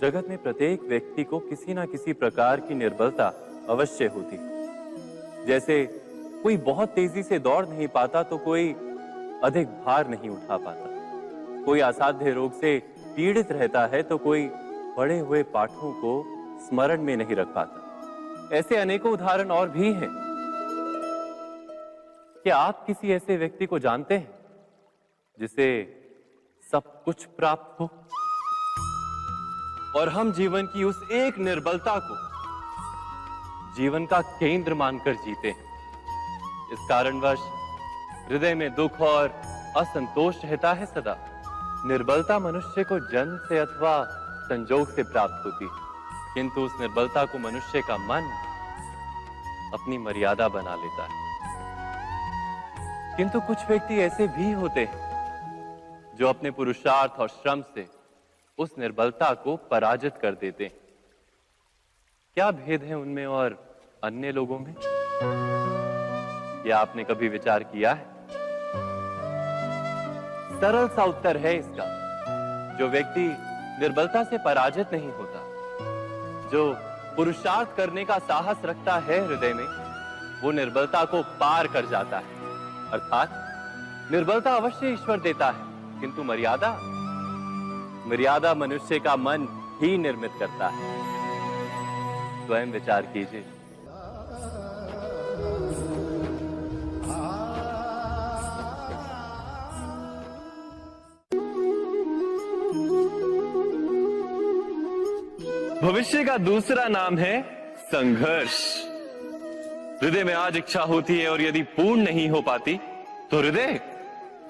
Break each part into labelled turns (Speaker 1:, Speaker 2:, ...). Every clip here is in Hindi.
Speaker 1: जगत में प्रत्येक व्यक्ति को किसी ना किसी प्रकार की निर्बलता अवश्य होती है। जैसे कोई बहुत तेजी से दौड़ नहीं पाता तो कोई अधिक भार नहीं उठा पाता, कोई असाध्य रोग से पीड़ित रहता है तो कोई पढ़े हुए पाठों को स्मरण में नहीं रख पाता। ऐसे अनेकों उदाहरण और भी हैं। क्या आप किसी ऐसे व्यक्ति को जानते हैं जिसे सब कुछ प्राप्त हो और हम जीवन की उस एक निर्बलता को जीवन का केंद्र मानकर जीते हैं? इस कारणवश हृदय में दुख और असंतोष रहता है सदा। निर्बलता मनुष्य को जन्म से अथवा संजोग से प्राप्त होती है, किंतु उस निर्बलता को मनुष्य का मन अपनी मर्यादा बना लेता है। किंतु कुछ व्यक्ति ऐसे भी होते हैं जो अपने पुरुषार्थ और श्रम से उस निर्बलता को पराजित कर देते हैं। क्या भेद है उनमें और अन्य लोगों में? क्या आपने कभी विचार किया है? सरल सा उत्तर है इसका। जो व्यक्ति निर्बलता से पराजित नहीं होता, जो पुरुषार्थ करने का साहस रखता है हृदय में, वो निर्बलता को पार कर जाता है। अर्थात निर्बलता अवश्य ईश्वर देता है, किंतु मर्यादा मनुष्य का मन ही निर्मित करता है। स्वयं विचार कीजिए। भविष्य का दूसरा नाम है संघर्ष। हृदय में आज इच्छा होती है और यदि पूर्ण नहीं हो पाती तो हृदय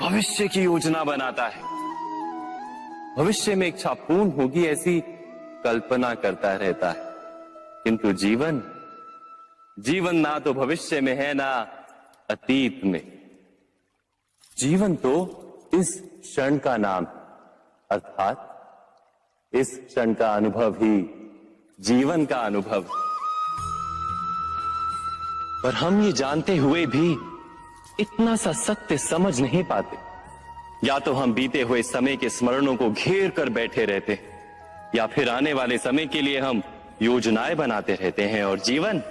Speaker 1: भविष्य की योजना बनाता है। भविष्य में इच्छा पूर्ण होगी ऐसी कल्पना करता रहता है, किंतु जीवन ना तो भविष्य में है ना अतीत में। जीवन तो इस क्षण का नाम, अर्थात इस क्षण का अनुभव ही जीवन का अनुभव। पर हम ये जानते हुए भी इतना सा सत्य समझ नहीं पाते। या तो हम बीते हुए समय के स्मरणों को घेर कर बैठे रहते हैं, या फिर आने वाले समय के लिए हम योजनाएं बनाते रहते हैं और जीवन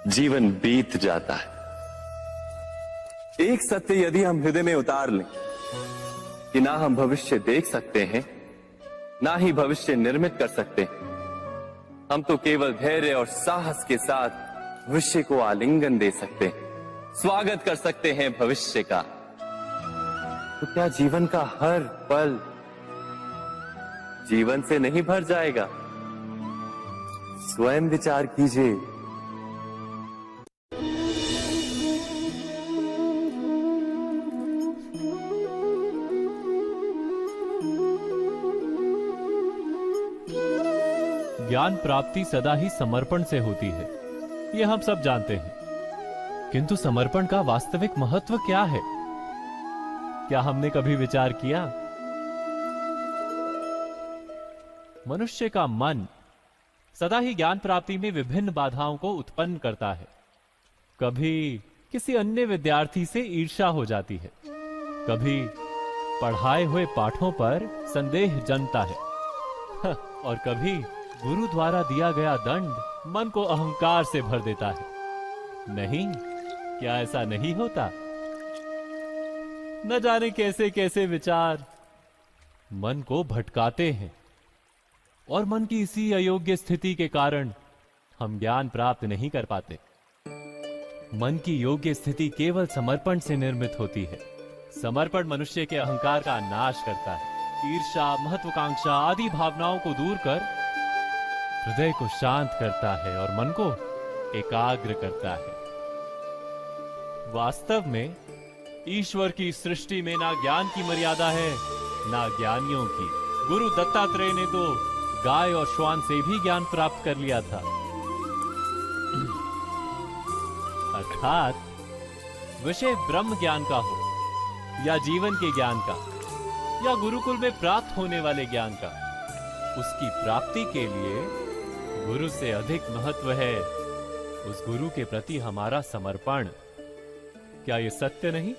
Speaker 1: जीवन बीत जाता है। एक सत्य यदि हम हृदय में उतार लें कि ना हम भविष्य देख सकते हैं, ना ही भविष्य निर्मित कर सकते हैं, हम तो केवल धैर्य और साहस के साथ भविष्य को आलिंगन दे सकते हैं, स्वागत कर सकते हैं भविष्य का। तो क्या जीवन का हर पल जीवन से नहीं भर जाएगा? स्वयं विचार कीजिए।
Speaker 2: ज्ञान प्राप्ति सदा ही समर्पण से होती है, ये हम सब जानते हैं। किंतु समर्पण का वास्तविक महत्व क्या है? क्या हमने कभी विचार किया? मनुष्य का मन सदा ही ज्ञान प्राप्ति में विभिन्न बाधाओं को उत्पन्न करता है। कभी किसी अन्य विद्यार्थी से ईर्ष्या हो जाती है, कभी पढ़ाए हुए पाठों पर संदेह जन्मता है और कभी गुरु द्वारा दिया गया दंड मन को अहंकार से भर देता है। नहीं, क्या ऐसा नहीं होता? न जाने कैसे कैसे विचार मन को भटकाते हैं और मन की इसी अयोग्य स्थिति के कारण हम ज्ञान प्राप्त नहीं कर पाते। मन की योग्य स्थिति केवल समर्पण से निर्मित होती है। समर्पण मनुष्य के अहंकार का नाश करता है। ईर्ष्या, महत्वाकांक्षा आदि भावनाओं को दूर कर हृदय को शांत करता है और मन को एकाग्र करता है। वास्तव में ईश्वर की सृष्टि में ना ज्ञान की मर्यादा है, ना ज्ञानियों की। गुरु दत्तात्रेय ने तो गाय और श्वान से भी ज्ञान प्राप्त कर लिया था। अर्थात विषय ब्रह्म ज्ञान का हो या जीवन के ज्ञान का या गुरुकुल में प्राप्त होने वाले ज्ञान का, उसकी प्राप्ति के लिए गुरु से अधिक महत्व है उस गुरु के प्रति हमारा समर्पण। क्या यह सत्य नहीं?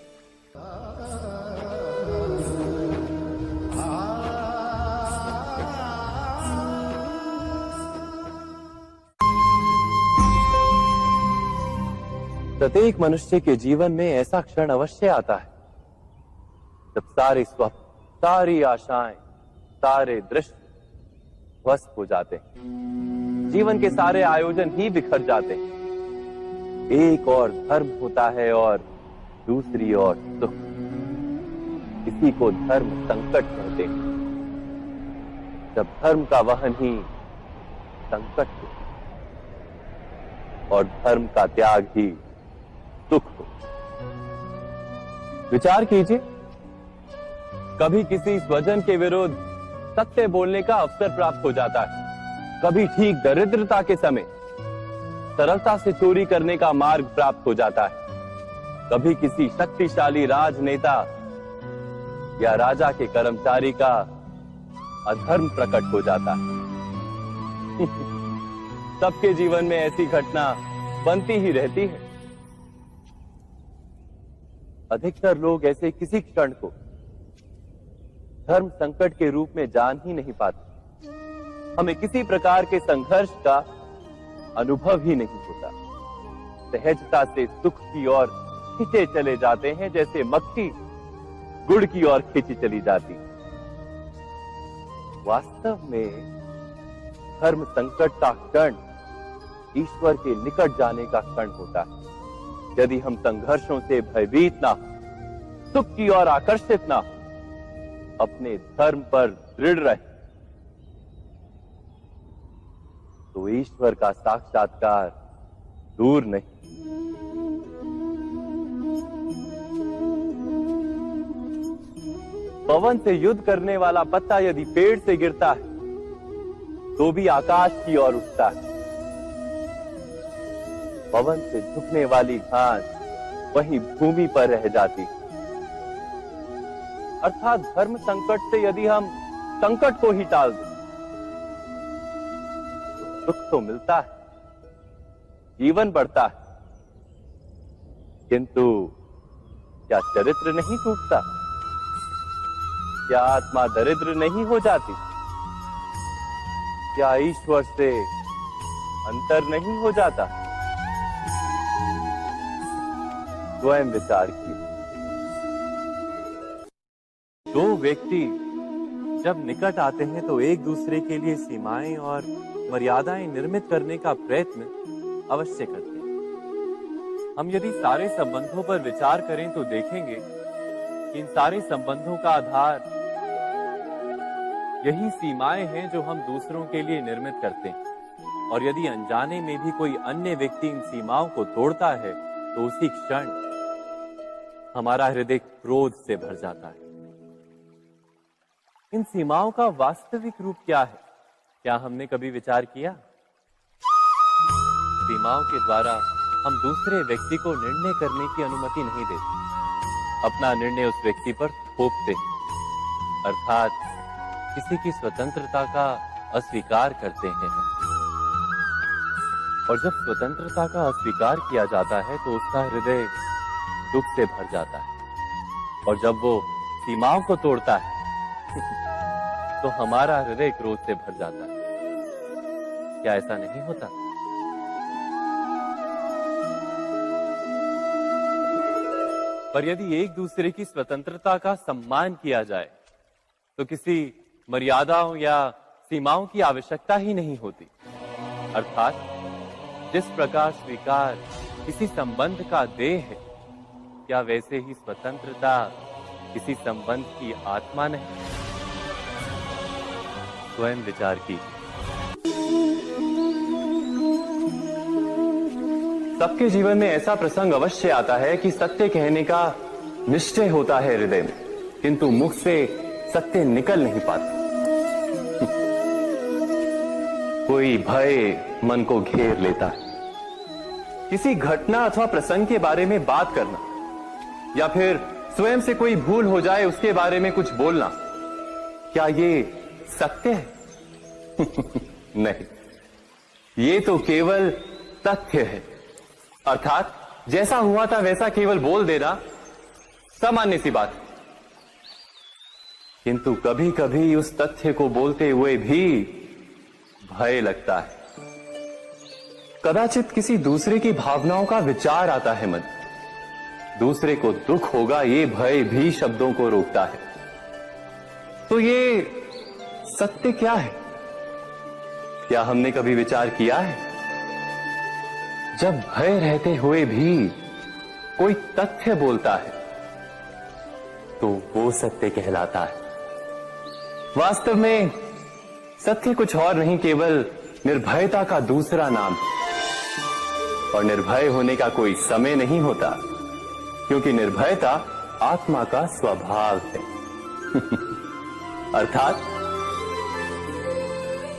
Speaker 1: प्रत्येक मनुष्य के जीवन में ऐसा क्षण अवश्य आता है जब सारे स्वप्न, सारी आशाएं, सारे दृश्य ध्वस्त हो जाते हैं। जीवन के सारे आयोजन ही बिखर जाते हैं। एक और धर्म होता है और दूसरी ओर सुख। इसी को धर्म संकट कहते हैं। जब धर्म का वहन ही संकट हो और धर्म का त्याग ही सुख हो। विचार कीजिए, कभी किसी स्वजन के विरुद्ध सत्य बोलने का अवसर प्राप्त हो जाता है, कभी ठीक दरिद्रता के समय सरलता से चोरी करने का मार्ग प्राप्त हो जाता है, कभी किसी शक्तिशाली राजनेता या राजा के कर्मचारी का अधर्म प्रकट हो जाता है। सबके जीवन में ऐसी घटना बनती ही रहती है। अधिकतर लोग ऐसे किसी क्षण को धर्म संकट के रूप में जान ही नहीं पाते। हमें किसी प्रकार के संघर्ष का अनुभव ही नहीं होता। सहजता से सुख की ओर खींचे चले जाते हैं, जैसे मक्खी गुड़ की ओर खींची चली जाती। वास्तव में धर्म संकट का क्षण ईश्वर के निकट जाने का क्षण होता है। यदि हम संघर्षों से भयभीत ना हो, सुख की ओर आकर्षित ना हो, अपने धर्म पर दृढ़ रहे, तो ईश्वर का साक्षात्कार दूर नहीं। पवन से युद्ध करने वाला पत्ता यदि पेड़ से गिरता है तो भी आकाश की ओर उठता है। पवन से झुकने वाली घास वहीं भूमि पर रह जाती। अर्थात धर्म संकट से यदि हम संकट को ही टाल दें तो सुख तो मिलता है, जीवन बढ़ता है, किंतु क्या चरित्र नहीं टूटता? क्या आत्मा दरिद्र नहीं हो जाती? क्या ईश्वर से अंतर नहीं हो जाता? स्वयं विचार कीजिए। दो व्यक्ति जब निकट आते हैं तो एक दूसरे के लिए सीमाएं और मर्यादाएं निर्मित करने का प्रयत्न अवश्य करते हैं। हम यदि सारे संबंधों पर विचार करें तो देखेंगे कि इन सारे संबंधों का आधार यही सीमाएं हैं जो हम दूसरों के लिए निर्मित करते हैं। और यदि अनजाने में भी कोई अन्य व्यक्ति इन सीमाओं को तोड़ता है तो उसी क्षण हमारा हृदय क्रोध से भर जाता है। इन सीमाओं का वास्तविक रूप क्या है? क्या हमने कभी विचार किया? सीमाओं के द्वारा हम दूसरे व्यक्ति को निर्णय करने की अनुमति नहीं देते। अपना निर्णय उस व्यक्ति पर थोपते हैं, अर्थात किसी की स्वतंत्रता का अस्वीकार करते हैं। और जब स्वतंत्रता का अस्वीकार किया जाता है तो उसका हृदय दुख से भर जाता है। और जब वो सीमाओं को तोड़ता है तो हमारा हृदय क्रोध से भर जाता है। क्या ऐसा नहीं होता? पर यदि एक दूसरे की स्वतंत्रता का सम्मान किया जाए तो किसी मर्यादाओं या सीमाओं की आवश्यकता ही नहीं होती। अर्थात जिस प्रकार स्वीकार किसी संबंध का देह है, क्या वैसे ही स्वतंत्रता किसी संबंध की आत्मा नहीं? स्वयं विचार कीजिए। सबके जीवन में ऐसा प्रसंग अवश्य आता है कि सत्य कहने का निश्चय होता है हृदय में, किंतु मुख से सत्य निकल नहीं पाता। कोई भय मन को घेर लेता है। किसी घटना अथवा प्रसंग के बारे में बात करना या फिर स्वयं से कोई भूल हो जाए उसके बारे में कुछ बोलना, क्या ये सत्य है? नहीं, ये तो केवल तथ्य है। अर्थात जैसा हुआ था वैसा केवल बोल देना सामान्य सी बात है। किंतु कभी कभी उस तथ्य को बोलते हुए भी भय लगता है। कदाचित किसी दूसरे की भावनाओं का विचार आता है मन, दूसरे को दुख होगा ये भय भी शब्दों को रोकता है। तो ये सत्य क्या है? क्या हमने कभी विचार किया है? जब भय रहते हुए भी कोई तथ्य बोलता है तो वो सत्य कहलाता है। वास्तव में सत्य कुछ और नहीं, केवल निर्भयता का दूसरा नाम है। और निर्भय होने का कोई समय नहीं होता, क्योंकि निर्भयता आत्मा का स्वभाव है। अर्थात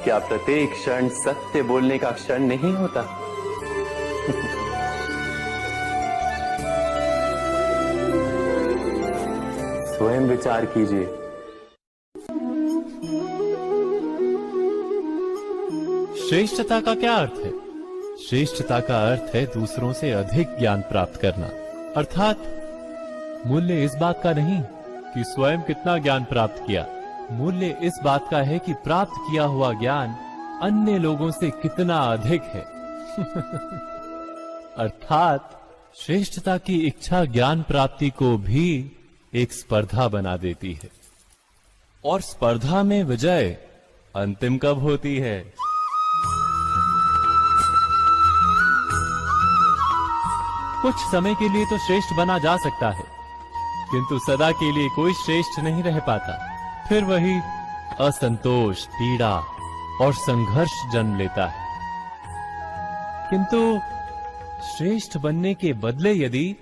Speaker 1: क्या प्रत्येक क्षण सत्य बोलने का क्षण नहीं होता? स्वयं विचार कीजिए।
Speaker 2: श्रेष्ठता का क्या अर्थ है? श्रेष्ठता का अर्थ है दूसरों से अधिक ज्ञान प्राप्त करना। अर्थात मूल्य इस बात का नहीं कि स्वयं कितना ज्ञान प्राप्त किया, मूल्य इस बात का है कि प्राप्त किया हुआ ज्ञान अन्य लोगों से कितना अधिक है। अर्थात श्रेष्ठता की इच्छा ज्ञान प्राप्ति को भी एक स्पर्धा बना देती है। और स्पर्धा में विजय अंतिम कब होती है? कुछ समय के लिए तो श्रेष्ठ बना जा सकता है, किंतु सदा के लिए कोई श्रेष्ठ नहीं रह पाता। फिर वही असंतोष, पीड़ा और संघर्ष जन्म लेता है। किंतु श्रेष्ठ बनने के बदले यदि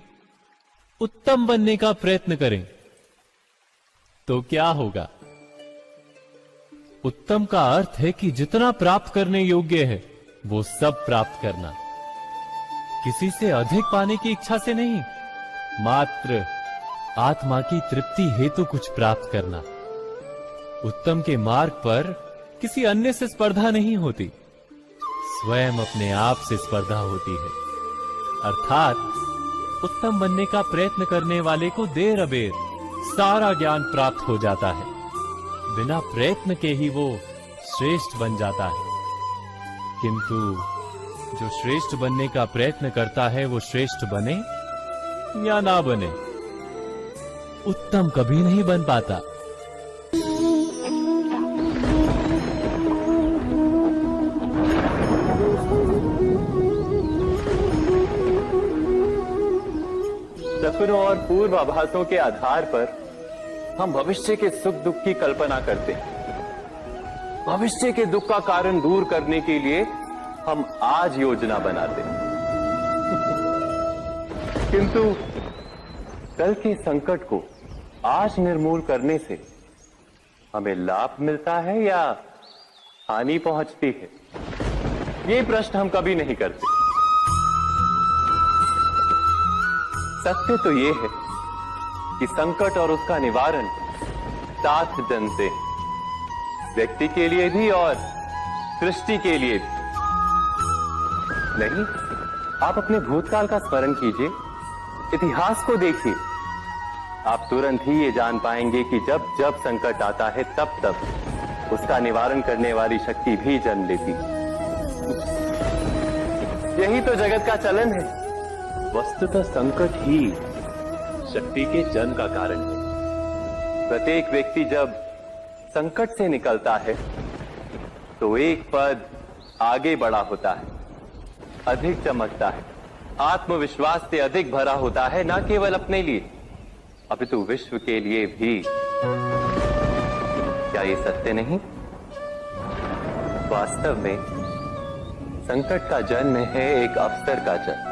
Speaker 2: उत्तम बनने का प्रयत्न करें तो क्या होगा? उत्तम का अर्थ है कि जितना प्राप्त करने योग्य है वो सब प्राप्त करना, किसी से अधिक पाने की इच्छा से नहीं, मात्र आत्मा की तृप्ति हेतु कुछ प्राप्त करना। उत्तम के मार्ग पर किसी अन्य से स्पर्धा नहीं होती, स्वयं अपने आप से स्पर्धा होती है। अर्थात उत्तम बनने का प्रयत्न करने वाले को देर अबेर सारा ज्ञान प्राप्त हो जाता है, बिना प्रयत्न के ही वो श्रेष्ठ बन जाता है। किंतु जो श्रेष्ठ बनने का प्रयत्न करता है वो श्रेष्ठ बने या ना बने, उत्तम कभी नहीं बन पाता।
Speaker 1: सपनों और पूर्वाभासों के आधार पर हम भविष्य के सुख दुख की कल्पना करते हैं। भविष्य के दुख का कारण दूर करने के लिए हम आज योजना बनाते हैं। किंतु कल के संकट को आज निर्मूल करने से हमें लाभ मिलता है या हानि पहुंचती है? ये प्रश्न हम कभी नहीं करते। सत्य तो ये है कि संकट और उसका निवारण साथ जनते हैं, व्यक्ति के लिए भी और सृष्टि के लिए भी। नहीं, आप अपने भूतकाल का स्मरण कीजिए, इतिहास को देखिए, आप तुरंत ही ये जान पाएंगे कि जब जब संकट आता है तब तब उसका निवारण करने वाली शक्ति भी जन्म लेती है। यही तो जगत का चलन है। वस्तुतः संकट ही शक्ति के जन्म का कारण है। प्रत्येक व्यक्ति जब संकट से निकलता है तो एक पद आगे बढ़ा होता है, अधिक चमकता है, आत्मविश्वास से अधिक भरा होता है, न केवल अपने लिए अपितु विश्व के लिए भी। क्या ये सत्य नहीं? वास्तव में संकट का जन्म है एक अवसर का जन्म,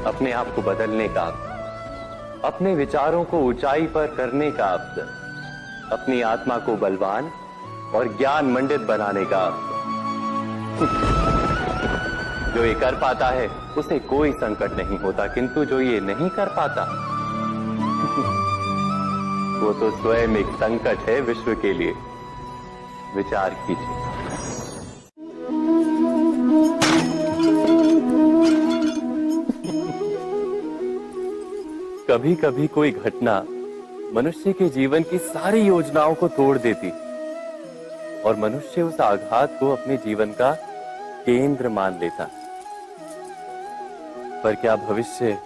Speaker 1: अपने आप को बदलने का, अपने विचारों को ऊंचाई पर करने का अवसर, अपनी आत्मा को बलवान और ज्ञान मंडित बनाने का अवसर। जो ये कर पाता है उसे कोई संकट नहीं होता, किंतु जो ये नहीं कर पाता वो तो स्वयं एक संकट है विश्व के लिए। विचार कीजिए। कभी कभी कोई घटना मनुष्य के जीवन की सारी योजनाओं को तोड़ देती और मनुष्य उस आघात को अपने जीवन का केंद्र मान लेता। पर क्या भविष्य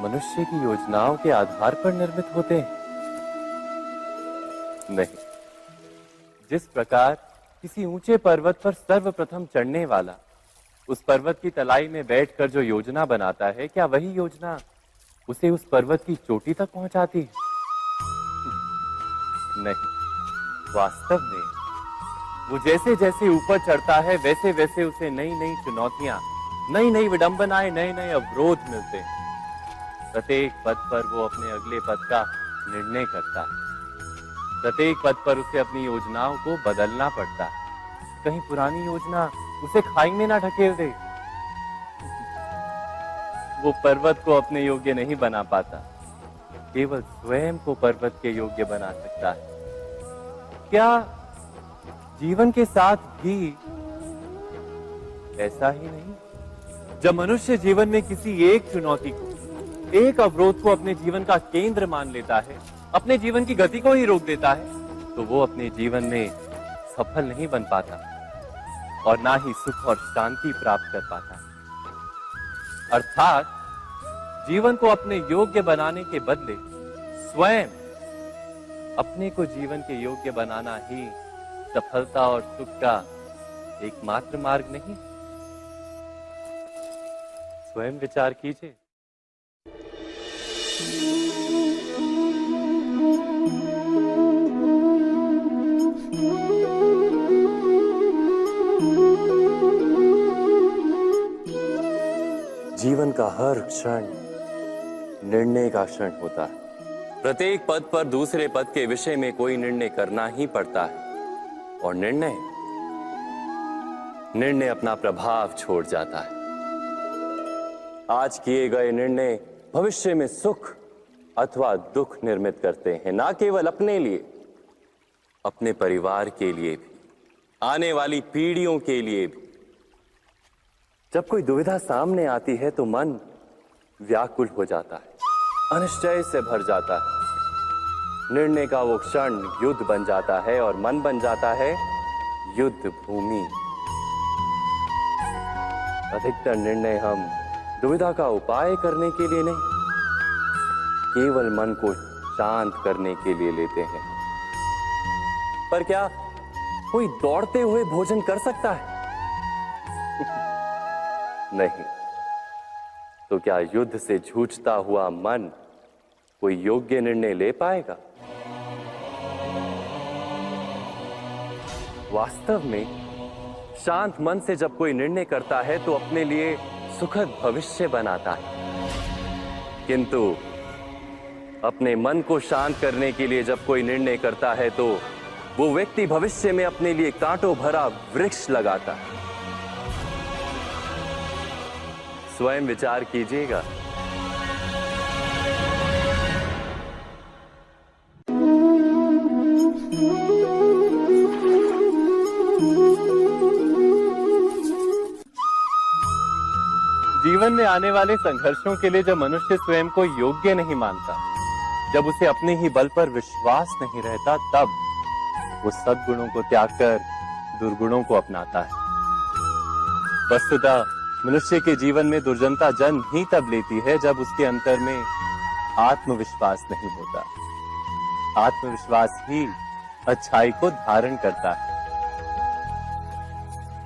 Speaker 1: मनुष्य की योजनाओं के आधार पर निर्मित होते हैं? नहीं। जिस प्रकार किसी ऊंचे पर्वत पर सर्वप्रथम चढ़ने वाला उस पर्वत की तलाई में बैठकर जो योजना बनाता है, क्या वही योजना उसे उस पर्वत की चोटी तक पहुंचाती है? नहीं। वास्तव में वो जैसे जैसे ऊपर चढ़ता है वैसे वैसे उसे नई नई चुनौतियां, नई नई विडंबनाएं, नए नए अवरोध मिलते हैं। प्रत्येक पद पर वो अपने अगले पद का निर्णय करता है। प्रत्येक पद पर उसे अपनी योजनाओं को बदलना पड़ता है। कहीं पुरानी योजना उसे खाई में ना ढकेल दे। वो पर्वत को अपने योग्य नहीं बना पाता, केवल स्वयं को पर्वत के योग्य बना सकता है। क्या जीवन के साथ भी ऐसा ही नहीं? जब मनुष्य जीवन में किसी एक चुनौती को, एक अवरोध को अपने जीवन का केंद्र मान लेता है, अपने जीवन की गति को ही रोक देता है, तो वो अपने जीवन में सफल नहीं बन पाता और ना ही सुख और शांति प्राप्त कर पाता। अर्थात जीवन को अपने योग्य बनाने के बदले स्वयं अपने को जीवन के योग्य बनाना ही सफलता और सुख का एकमात्र मार्ग नहीं। स्वयं विचार कीजिए। जीवन का हर क्षण निर्णय का क्षण होता है। प्रत्येक पद पर दूसरे पद के विषय में कोई निर्णय करना ही पड़ता है और निर्णय अपना प्रभाव छोड़ जाता है। आज किए गए निर्णय भविष्य में सुख अथवा दुख निर्मित करते हैं, ना केवल अपने लिए, अपने परिवार के लिए भी, आने वाली पीढ़ियों के लिए भी। जब कोई दुविधा सामने आती है तो मन व्याकुल हो जाता है, अनिश्चय से भर जाता है। निर्णय का वो क्षण युद्ध बन जाता है और मन बन जाता है युद्ध भूमि। अधिकतर निर्णय हम दुविधा का उपाय करने के लिए नहीं, केवल मन को शांत करने के लिए लेते हैं। पर क्या कोई दौड़ते हुए भोजन कर सकता है? नहीं। तो क्या युद्ध से जूझता हुआ मन कोई योग्य निर्णय ले पाएगा? वास्तव में शांत मन से जब कोई निर्णय करता है तो अपने लिए सुखद भविष्य बनाता है, किंतु अपने मन को शांत करने के लिए जब कोई निर्णय करता है तो वो व्यक्ति भविष्य में अपने लिए कांटों भरा वृक्ष लगाता है। स्वयं विचार कीजिएगा। जीवन में आने वाले संघर्षों के लिए जब मनुष्य स्वयं को योग्य नहीं मानता, जब उसे अपने ही बल पर विश्वास नहीं रहता, तब वो सद्गुणों को त्याग कर दुर्गुणों को अपनाता है। वस्तुतः मनुष्य के जीवन में दुर्जनता जन्म ही तब लेती है जब उसके अंतर में आत्मविश्वास नहीं होता। आत्मविश्वास ही अच्छाई को धारण करता है।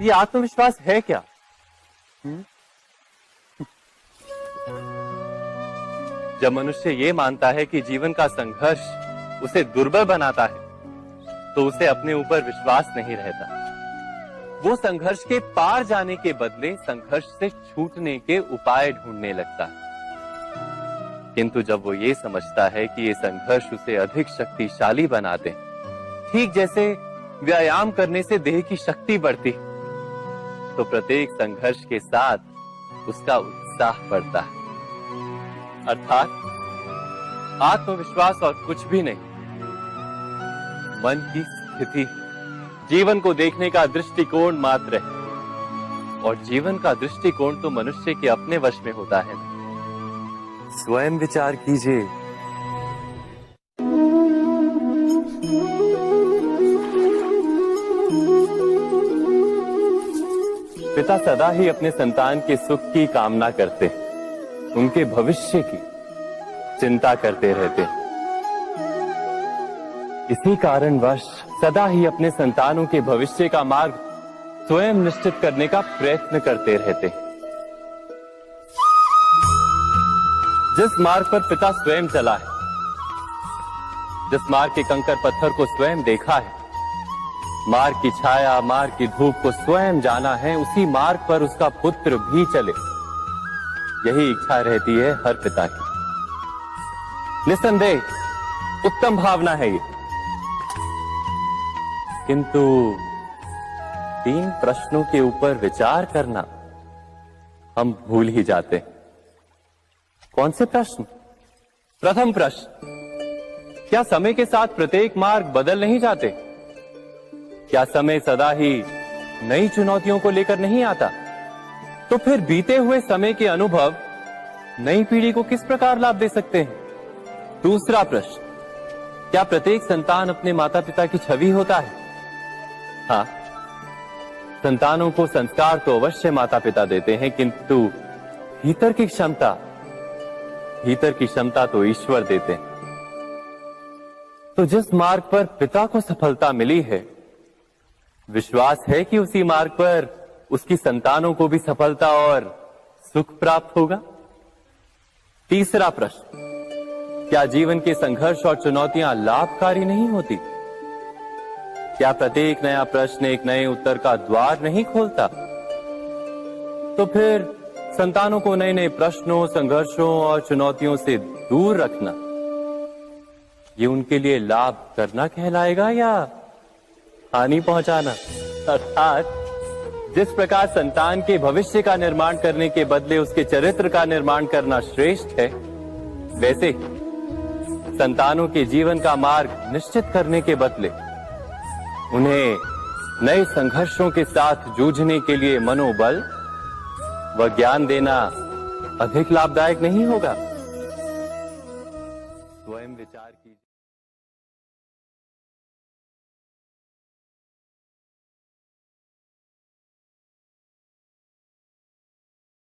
Speaker 1: ये आत्मविश्वास है क्या? जब मनुष्य ये मानता है कि जीवन का संघर्ष उसे दुर्बल बनाता है, तो उसे अपने ऊपर विश्वास नहीं रहता। वो संघर्ष के पार जाने के बदले संघर्ष से छूटने के उपाय ढूंढने लगता है। किंतु जब वो ये समझता है कि ये संघर्ष उसे अधिक शक्तिशाली बनाते हैं, ठीक जैसे व्यायाम करने से देह की शक्ति बढ़ती, तो प्रत्येक संघर्ष के साथ उसका उत्साह बढ़ता है। अर्थात आत्मविश्वास और कुछ भी नहीं, मन की स्थिति, जीवन को देखने का दृष्टिकोण मात्र है। और जीवन का दृष्टिकोण तो मनुष्य के अपने वश में होता है। स्वयं विचार कीजिए। पिता सदा ही अपने संतान के सुख की कामना करते हैं, उनके भविष्य की चिंता करते रहते हैं। इसी कारणवश सदा ही अपने संतानों के भविष्य का मार्ग स्वयं निश्चित करने का प्रयत्न करते रहते हैं। जिस मार्ग पर पिता स्वयं चला है, जिस मार्ग के कंकर पत्थर को स्वयं देखा है, मार्ग की छाया, मार्ग की धूप को स्वयं जाना है, उसी मार्ग पर उसका पुत्र भी चले, यही इच्छा रहती है हर पिता की। निस्संदेह उत्तम भावना है ये, किंतु 3 प्रश्नों के ऊपर विचार करना हम भूल ही जाते हैं। कौन से प्रश्न? प्रथम प्रश्न, क्या समय के साथ प्रत्येक मार्ग बदल नहीं जाते? क्या समय सदा ही नई चुनौतियों को लेकर नहीं आता? तो फिर बीते हुए समय के अनुभव नई पीढ़ी को किस प्रकार लाभ दे सकते हैं? दूसरा प्रश्न, क्या प्रत्येक संतान अपने माता पिता की छवि होता है? हाँ, संतानों को संस्कार तो अवश्य माता पिता देते हैं, किंतु भीतर की क्षमता तो ईश्वर देते हैं। तो जिस मार्ग पर पिता को सफलता मिली है, विश्वास है कि उसी मार्ग पर उसकी संतानों को भी सफलता और सुख प्राप्त होगा। तीसरा प्रश्न, क्या जीवन के संघर्ष और चुनौतियां लाभकारी नहीं होती? क्या प्रत्येक नया प्रश्न एक नए उत्तर का द्वार नहीं खोलता? तो फिर संतानों को नए नए प्रश्नों, संघर्षों और चुनौतियों से दूर रखना, ये उनके लिए लाभ करना कहलाएगा या हानि पहुंचाना? अर्थात जिस प्रकार संतान के भविष्य का निर्माण करने के बदले उसके चरित्र का निर्माण करना श्रेष्ठ है, वैसे संतानों के जीवन का मार्ग निश्चित करने के बदले उन्हें नए संघर्षों के साथ जूझने के लिए मनोबल व ज्ञान देना अधिक लाभदायक नहीं होगा? स्वयं विचार कीजिए।